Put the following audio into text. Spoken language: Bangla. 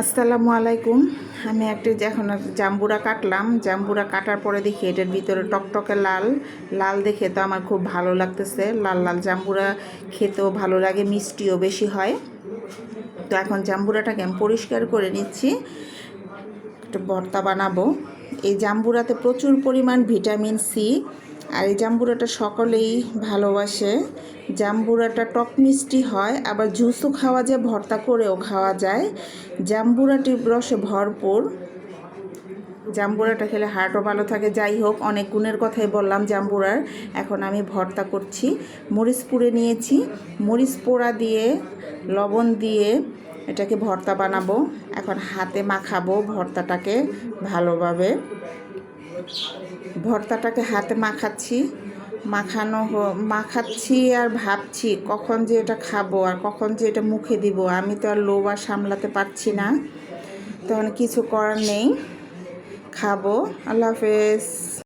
আসসালামু আলাইকুম। আমি এখন জাম্বুরা কাটলাম। জাম্বুরা কাটার পরে দেখি এটার ভিতরে টকটকে লাল লাল দেখে তো আমার খুব ভালো লাগতেছে। লাল লাল জাম্বুরা খেতেও ভালো লাগে, মিষ্টিও বেশি হয়। তো এখন জাম্বুরাটাকে আমি পরিষ্কার করে নিচ্ছি, একটা ভর্তা বানাবো। এই জাম্বুরাতে প্রচুর পরিমাণ ভিটামিন সি, আর এই জাম্বুরাটা সকলেই ভালোবাসে। জাম্বুরাটা টক মিষ্টি হয়, আবার জুসও খাওয়া যায়, ভর্তা করেও খাওয়া যায়। জাম্বুরাটির রসে ভরপুর। জাম্বুরাটা খেলে হার্টও ভালো থাকে। যাই হোক, অনেক গুণের কথাই বললাম জাম্বুরার। এখন আমি ভর্তা করছি। মরিচ পুড়ে নিয়েছি, মরিচ পোড়া দিয়ে লবণ দিয়ে এটাকে ভর্তা বানাবো। এখন হাতে মাখাবো ভর্তাটাকে ভালোভাবে। ভর্তাটাকে হাতে মাখাচ্ছি আর ভাবছি কখন যে এটা খাবো আর কখন যে এটা মুখে দিব। আমি তো আর লোভ আর সামলাতে পারছি না, তখন কিছু করার নেই, খাবো। আল্লাহ হাফেজ।